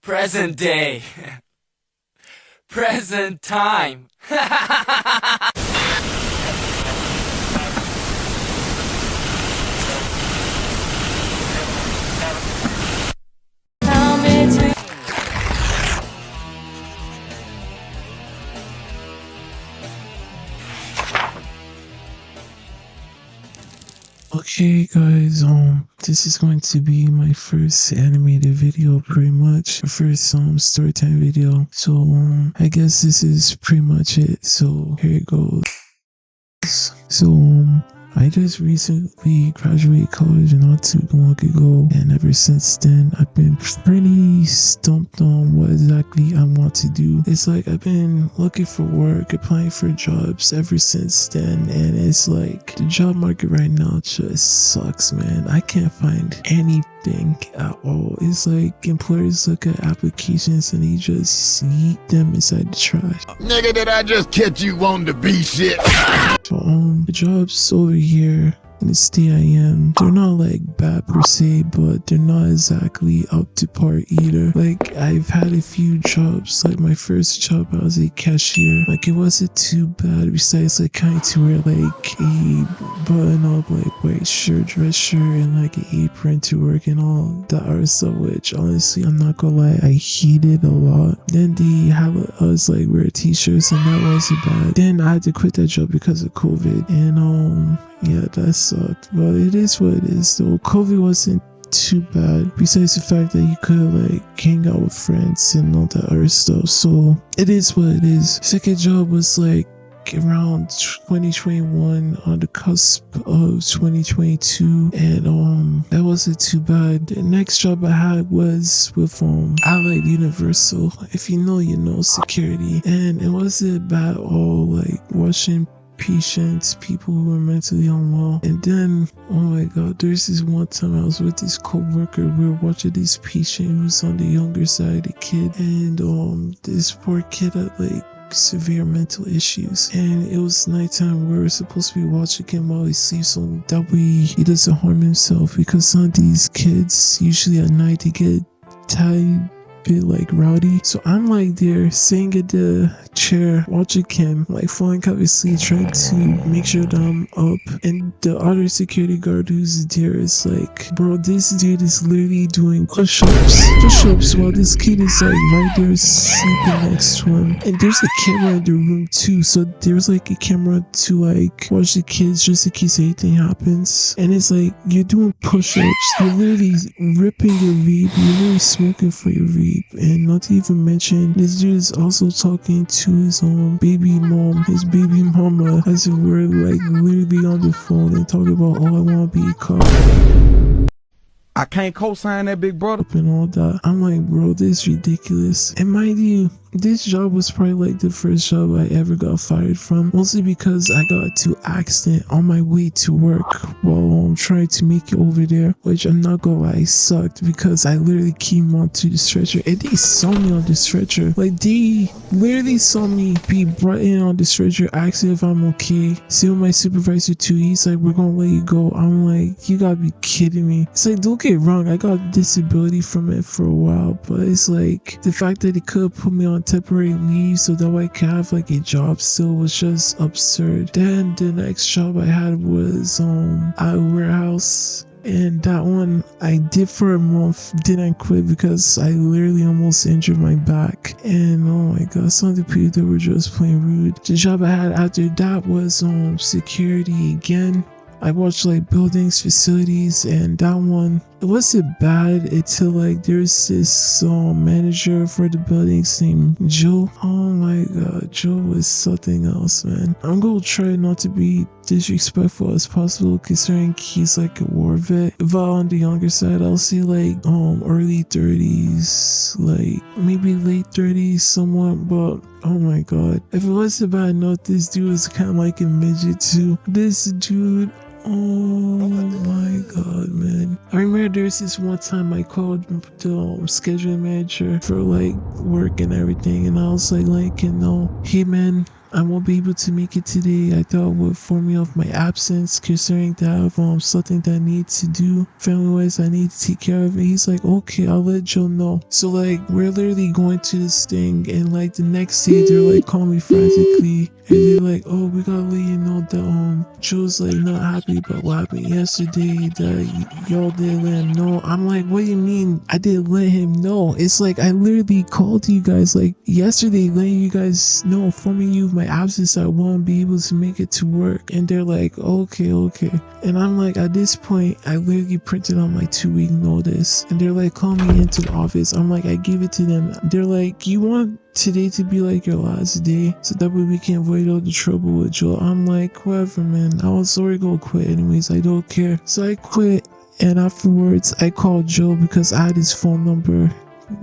Present day. Present time. Okay guys, this is going to be my first animated video, pretty much. First storytime video. So I guess this is pretty much it. So here it goes. So I just recently graduated college not too long ago, and ever since then I've been pretty stumped on what exactly I want to do. It's like I've been looking for work, applying for jobs ever since then, and it's like the job market right now just sucks, man. I can't find anything at all. It's like employers look at applications and they just yeet them inside the trash. Nigga, did I just catch you wanting to be shit? So the jobs over here in the state I am, they're not like bad per se, but they're not exactly up to par either. Like I've had a few jobs. Like my first job, I was a cashier. Like it wasn't too bad, besides like kind to wear like a button up like white shirt, dress shirt, and like an apron to work and all that other stuff, which honestly I'm not gonna lie, I hated a lot. Then they have us like wear t-shirts, and that wasn't bad. Then I had to quit that job because of COVID, and yeah, that sucked, but it is what it is though. COVID wasn't too bad, besides the fact that you could like hang out with friends and all that other stuff, so it is what it is. Second job was like around 2021, on the cusp of 2022, and that wasn't too bad. The next job I had was with Allied Universal. If you know, you know, security, and it wasn't bad at all, like watching patients, people who were mentally unwell. And then, oh my god, there's this one time I was with this co-worker. We were watching this patient who was on the younger side, a kid, and this poor kid had like severe mental issues, and it was nighttime. We were supposed to be watching him while he sleeps so that way he doesn't harm himself, because some of these kids usually at night they get tired, bit like rowdy. So I'm like there sitting at the chair watching him like falling out of sleep, trying to make sure that I'm up, and the other security guard who's there is like, bro, this dude is literally doing push-ups while this kid is like right there sleeping next to him. And there's a camera in the room too, so there's like a camera to like watch the kids just in case anything happens. And it's like, you're doing push-ups, you're literally ripping your vape, you're literally smoking for your vape. And not to even mention, this dude is also talking to his baby mom, his baby mama, as if we're like literally on the phone and talking about, oh, I want to be a cop. I can't co-sign that, big brother. And all that. I'm like, bro, this is ridiculous. And mind you, this job was probably like the first job I ever got fired from, mostly because I got into an accident on my way to work while I'm trying to make it over there, which I'm not gonna lie, sucked, because I literally came onto the stretcher and they saw me on the stretcher. Like they literally saw me be brought in on the stretcher, asking if I'm okay. See with my supervisor too, he's like, we're gonna let you go. I'm like, you gotta be kidding me. It's like, don't get wrong, I got disability from it for a while, but it's like the fact that he could put me on temporary leave so that I could have like a job still was just absurd. Then the next job I had was at a warehouse, and that one I did for a month, didn't quit because I literally almost injured my back. And oh my god, some of the people that were just plain rude. The job I had after that was security again. I watched like buildings, facilities, and that one, it wasn't bad until like there's this manager for the buildings named Joe. Oh my god, Joe was something else, man. I'm gonna try not to be disrespectful as possible, considering he's like a war vet. If I'm on the younger side, I'll say like early 30s, like maybe late 30s somewhat, but oh my god, if it wasn't bad enough, this dude was kind of like a midget too. This dude, oh my god, man. I remember there's this one time I called the scheduling manager for like work and everything, and I was like, you know, hey man, I won't be able to make it today. I thought would inform me of my absence, considering that I have something that I need to do. Family-wise, I need to take care of it. He's like, okay, I'll let Joe know. So like, we're literally going to this thing, and like the next day, they're like calling me frantically, and they're like, oh, we gotta let you know that Joe's like not happy about what happened yesterday. That y'all didn't let him know. I'm like, what do you mean I didn't let him know? It's like I literally called you guys like yesterday, letting you guys know, informing you of my absence. I won't be able to make it to work. And they're like, okay. And I'm like, at this point, I literally printed out my 2-week notice, and they're like, call me into the office. I'm like, I give it to them. They're like, you want today to be like your last day so that way we can avoid all the trouble with Joe? I'm like, whatever, man. I was already gonna quit anyways. I don't care. So I quit, and afterwards I called Joe because I had his phone number,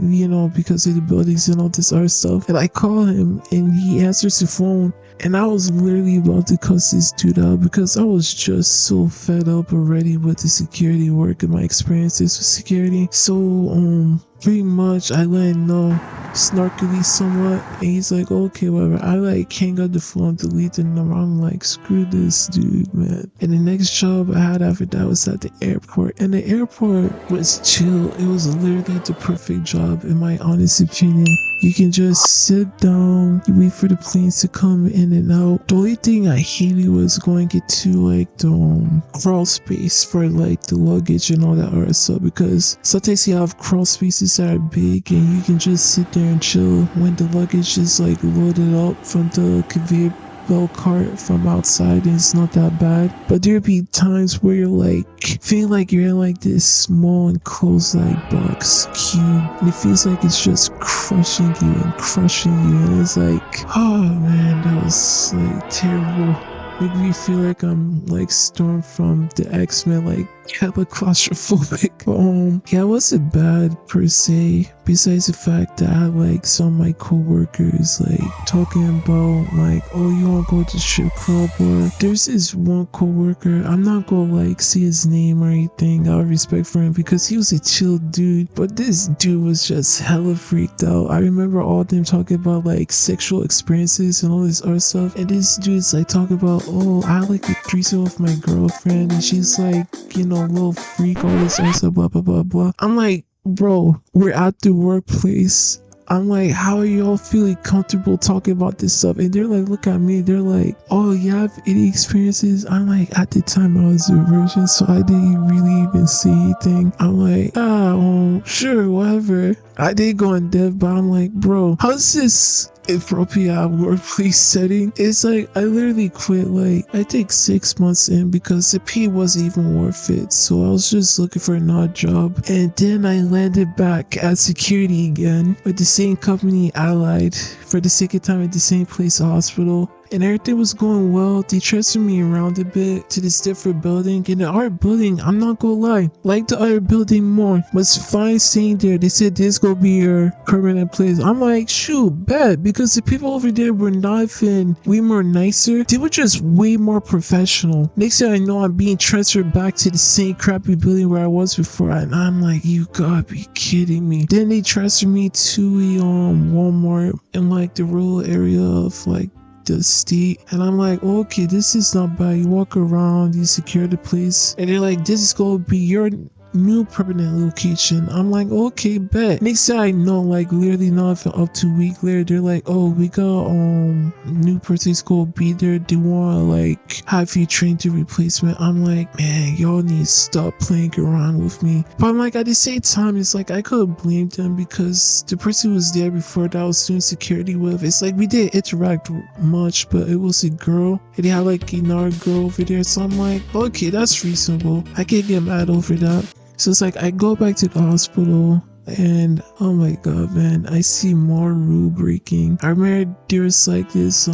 you know, because of the buildings and all this other stuff. And I call him, and he answers the phone, and I was literally about to cuss this dude out because I was just so fed up already with the security work and my experiences with security. So pretty much I let him know snarkily somewhat, and he's like, okay, whatever. I like hang up the phone, delete the number. I'm like, screw this dude, man. And the next job I had after that was at the airport, and the airport was chill. It was literally the perfect job in my honest opinion. You can just sit down, you wait for the planes to come in and out. The only thing I hated was going to get to like the crawl space for like the luggage and all that other stuff, because sometimes you have crawl spaces that are big and you can just sit there and chill when the luggage is like loaded up from the conveyor belt cart from outside, and it's not that bad. But there'll be times where you're like feel like you're in like this small enclosed like box cube, and it feels like it's just crushing you, and it's like, oh man, that was like terrible. Make me feel like I'm like Storm from the X-Men, like hella claustrophobic. But yeah, it wasn't bad per se, besides the fact that I had like some of my co-workers like talking about like, oh, you wanna go to strip club? Or there's this one co-worker, I'm not gonna like say his name or anything out of respect for him because he was a chill dude, but this dude was just hella freaked out. I remember all of them talking about like sexual experiences and all this other stuff, and this dude's like talking about, oh, I had like a threesome with my girlfriend, and she's like, you know, a little freak, all this other stuff, blah blah blah blah. I'm like, bro, we're at the workplace. I'm like, how are y'all feeling comfortable talking about this stuff? And they're like, look at me, they're like, oh, you have any experiences? I'm like, at the time I was a virgin, so I didn't really even say anything. I'm like, sure, whatever. I did go in depth, but I'm like, bro, how's this appropriate workplace setting? It's like I literally quit like I think 6 months in because the pay wasn't even worth it, so I was just looking for another job. And then I landed back at security again with the same company, Allied, for the second time at the same place, hospital. And everything was going well. They transferred me around a bit to this different building. And the other building, I'm not gonna lie, like the other building more, was fine staying there. They said this gonna be your permanent place. I'm like, shoot, bet, because the people over there were not even way more nicer. They were just way more professional. Next thing I know, I'm being transferred back to the same crappy building where I was before, and I'm like, you gotta be kidding me. Then they transferred me to a Walmart in like the rural area of like the state, and I'm like, okay, this is not bad. You walk around, you secure the place, and they're like, this is gonna be your new permanent location. I'm like, okay, bet. Next thing I know, like literally not up to a week later, they're like, oh, we got new person's gonna be there. They wanna like have you train to replacement. I'm like, man, y'all need to stop playing around with me. But I'm like, at the same time, it's like I couldn't blame them because the person who was there before that I was doing security with, it's like we didn't interact much, but it was a girl, and they had like another girl over there. So I'm like, okay, that's reasonable. I can't get mad over that. So it's like I go back to the hospital, and oh my god, man, I see more rule breaking. I remember there's like this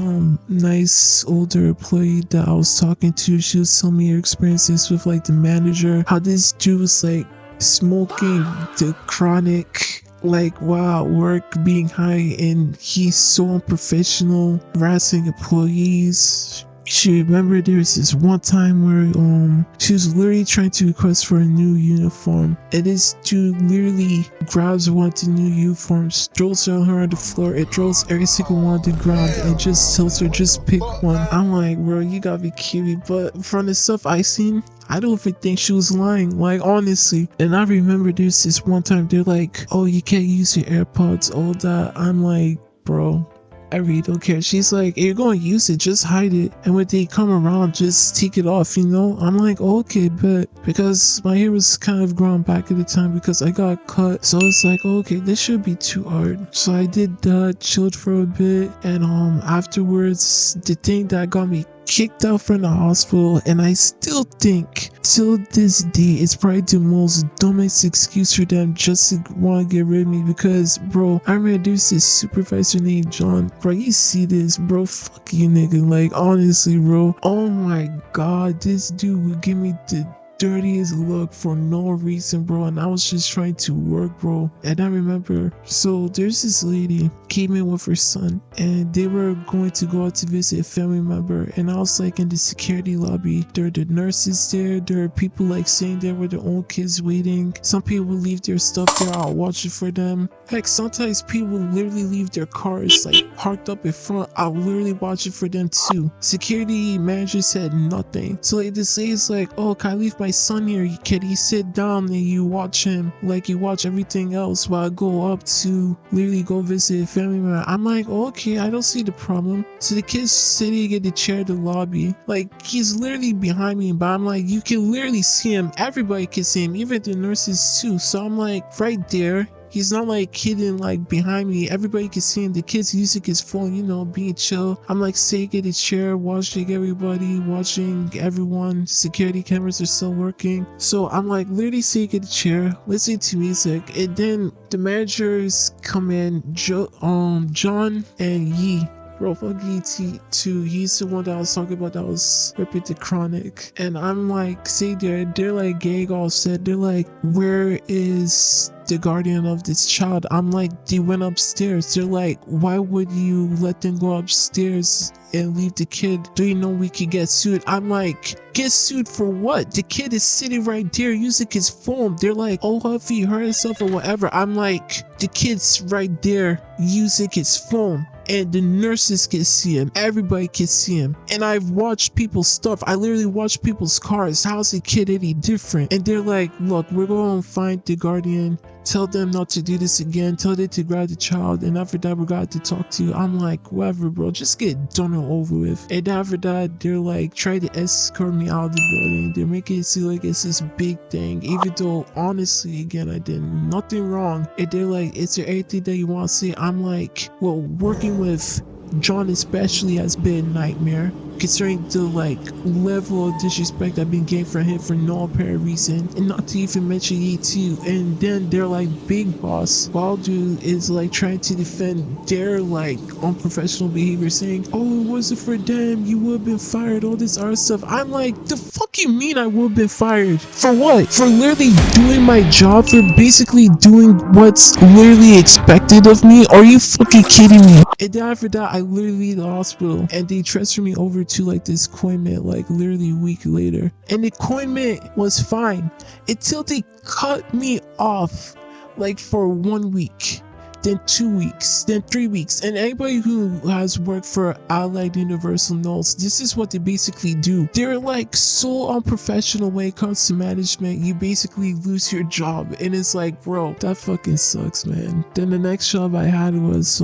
nice older employee that I was talking to. She was telling me her experiences with like the manager, how this dude was like smoking the chronic like while at work, being high, and he's so unprofessional, harassing employees. She remember there was this one time where she was literally trying to request for a new uniform, and this dude literally grabs one of the new uniforms, throws her on the floor, it throws every single one on the ground, and just tells her just pick one. I'm like, bro, you gotta be kidding me. But from the stuff I seen, I don't even think she was lying, like honestly. And I remember there's this one time they're like, oh, you can't use your AirPods, all that. I'm like, bro, I really don't care. She's like, you're going to use it, just hide it. And when they come around, just take it off, you know? I'm like, okay, but because my hair was kind of grown back at the time because I got cut. So it's like, okay, this should be too hard. So I did that, chilled for a bit. And afterwards, the thing that got me kicked out from the hospital, and I still think till this day it's probably the most dumbest excuse for them just to want to get rid of me. Because bro, I remember there's this supervisor named John. Bro, you see this, bro? Fuck you, nigga. Like honestly, bro, oh my god, this dude would give me the dirtiest look for no reason, bro, and I was just trying to work, bro. And I remember, so there's this lady came in with her son, and they were going to go out to visit a family member, and I was like in the security lobby. There are the nurses there, there are people like sitting there with their own kids waiting. Some people leave their stuff there, I'll watch it for them. Heck, sometimes people literally leave their cars like parked up in front, I'll literally watch it for them too. Security manager said nothing. So like this lady's like, oh, can I leave my son here? Can he sit down and you watch him like you watch everything else while I go up to literally go visit a family member? I'm like, okay, I don't see the problem. So the kid's sitting in the chair in the lobby, like he's literally behind me, but I'm like, you can literally see him, everybody can see him, even the nurses too. So I'm like, right there, he's not like hidden like behind me, everybody can see him. The kid's using his phone, you know, being chill. I'm like sitting in the chair watching everybody, watching everyone. Security cameras are still working, so I'm like literally sitting in the chair listening to music. And then the managers come in, John and Yi. Bro, fuck ET too. He's the one that I was talking about that was ripping the Chronic. And I'm like, see, they're like gang all set. They're like, where is the guardian of this child? I'm like, they went upstairs. They're like, why would you let them go upstairs and leave the kid? Do you know we could get sued? I'm like, get sued for what? The kid is sitting right there using his phone. They're like, oh, Huffy hurt himself or whatever. I'm like, the kid's right there using his phone, and the nurses can see him, everybody can see him. And I've watched people's stuff, I literally watched people's cars. How's the kid any different? And they're like, look, we're gonna find the guardian, tell them not to do this again, tell them to grab the child, and after that we got to talk to you. I'm like, whatever, bro, just get done and over with. And after that, they're like trying to escort me out of the building. They're making it seem like it's this big thing, even though honestly, again, I did nothing wrong. And they're like, is there anything that you want to say? I'm like, well, working with John especially has been a nightmare, considering the like level of disrespect I've been getting from him for no apparent reason, and not to even mention Yi too. And then they're like, big boss Baldu is like trying to defend their like unprofessional behavior, saying, oh, it wasn't for them, you would have been fired, all this other stuff. I'm like, the fuck you mean I would have been fired? For what? For literally doing my job, for basically doing what's literally expected of me? Are you fucking kidding me? And then after that, I literally leave the hospital, and they transfer me over to like this coinment like literally a week later. And the coinment was fine until they cut me off like for 1 week, then 2 weeks, then 3 weeks. And anybody who has worked for Allied Universal knows this is what they basically do. They're like so unprofessional when it comes to management. You basically lose your job, and it's like, bro, that fucking sucks, man. Then the next job I had was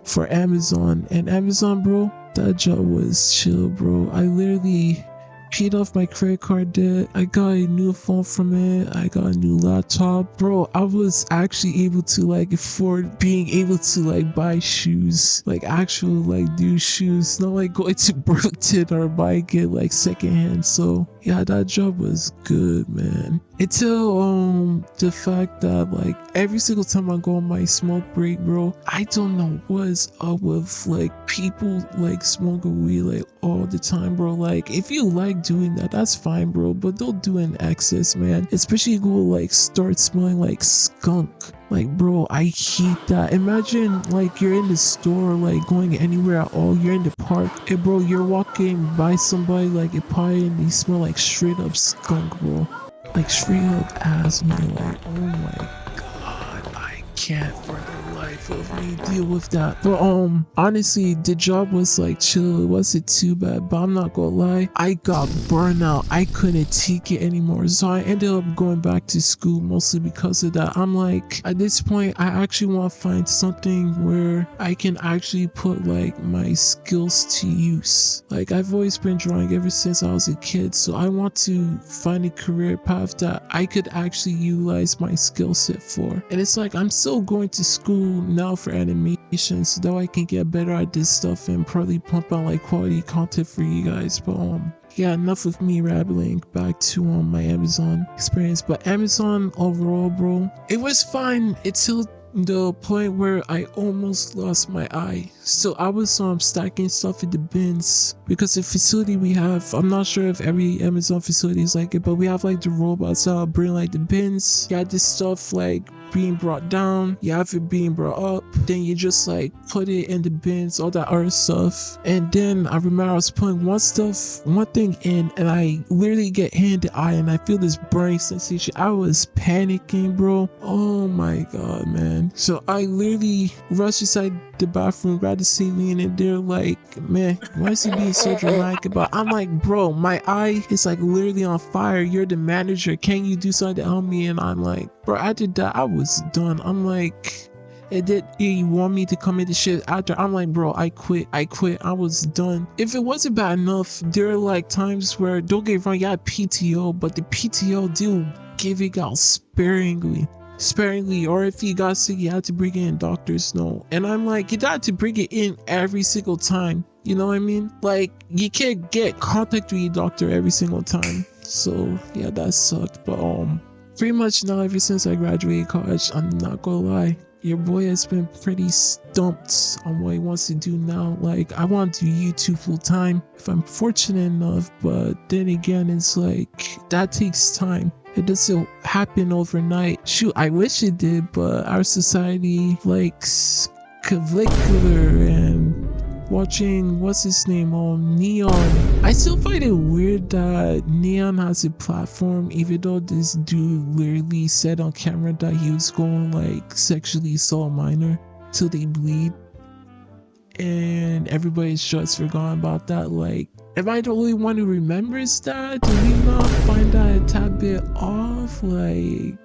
for Amazon, and Amazon, bro, that job was chill, bro. I literally paid off my credit card debt. I got a new phone from it. I got a new laptop. Bro, I was actually able to like afford being able to like buy shoes, like actual like new shoes, not like going to Burlington or buying it like secondhand. So yeah, that job was good, man. Until the fact that like every single time I go on my smoke break, bro, I don't know what's up with like people like smoking weed like all the time, bro. Like if you like doing that, that's fine, bro, but don't do it in excess, man. Especially go like start smelling like skunk. Like, bro, I hate that. Imagine, like, you're in the store, like, going anywhere at all. You're in the park, and bro, you're walking by somebody, like, a pie, and they smell like straight up skunk, bro. Like, straight up ass, man. Like, oh my god, I can't for the life of me deal with that. But, honestly, the job was, like, chill. It wasn't too bad, but I'm not gonna lie. I got burned out. I couldn't take it anymore. So I ended up going back to school mostly because of that. I'm like, at this point, I actually want to find something where I can actually put, like, my skills to use. Like, I've always been drawing ever since I was a kid. So I want to find a career path that I could actually utilize my skill set for. And it's like, I'm still going to school now for animation so that I can get better at this stuff and probably pump out like quality content for you guys. But yeah, enough of me rambling. Back to my Amazon experience. But Amazon overall, bro, it was fine until the point where I almost lost my eye. So I was stacking stuff in the bins because the facility we have, I'm not sure if every Amazon facility is like it, but we have like the robots out bring like the bins. You had this stuff like being brought down, you have it being brought up, then you just like put it in the bins, all that other stuff. And then I remember I was putting one thing in, and I literally get hit in the eye and I feel this burning sensation. I was panicking, bro. Oh my god, man. So I literally rushed inside the bathroom, grabbed the saline, and they're like, man, why is he being so dramatic about it? I'm like, bro, my eye is like literally on fire. You're the manager, can you do something to help me? And I'm like, bro, after that I was done. I'm like, and then you want me to come into shit after? I'm like, bro, I quit. I was done. If it wasn't bad enough, there are like times where, don't get me wrong, you had PTO, but the PTO deal give it out sparingly, or if you got sick, you had to bring in doctor's note. And I'm like, you had to bring it in every single time. You know what I mean? Like, you can't get contact with your doctor every single time. So yeah, that sucked. But pretty much now, ever since I graduated college, I'm not gonna lie, your boy has been pretty stumped on what he wants to do now. Like, I want to do YouTube full time if I'm fortunate enough, but then again, it's like, that takes time. It doesn't happen overnight. Shoot, I wish it did, but our society likes curricular and watching, what's his name, Neon. I still find it weird that Neon has a platform, even though this dude literally said on camera that he was going like sexually assault a minor till they bleed, and everybody's just forgotten about that. Like, am I the only one who remembers that? Do we not find that a tad bit off? Like,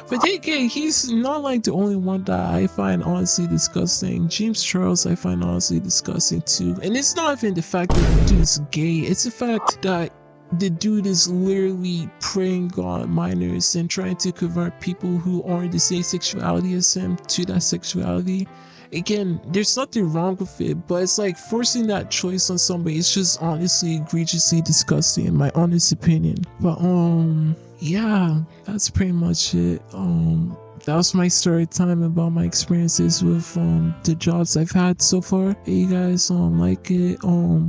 but then again, he's not like the only one that I find honestly disgusting. James Charles I find honestly disgusting too. And it's not even the fact that the dude is gay, it's the fact that the dude is literally preying on minors and trying to convert people who aren't the same sexuality as him to that sexuality. Again, there's nothing wrong with it, but it's like forcing that choice on somebody. It's just honestly egregiously disgusting in my honest opinion. But yeah, that's pretty much it. That was my story time about my experiences with the jobs I've had so far. If you guys like it,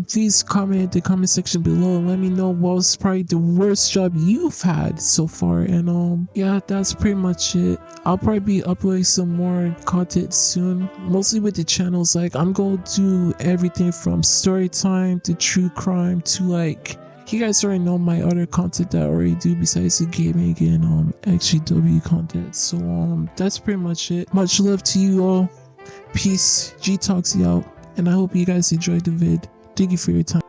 please comment in the comment section below and let me know what was probably the worst job you've had so far. And yeah, that's pretty much it. I'll probably be uploading some more content soon, mostly with the channels. Like, I'm going to do everything from story time to true crime to like, you guys already know my other content that I already do besides the gaming and XGW content. So that's pretty much it. Much love to you all. Peace. G Talksy out. And I hope you guys enjoyed the vid. Thank you for your time.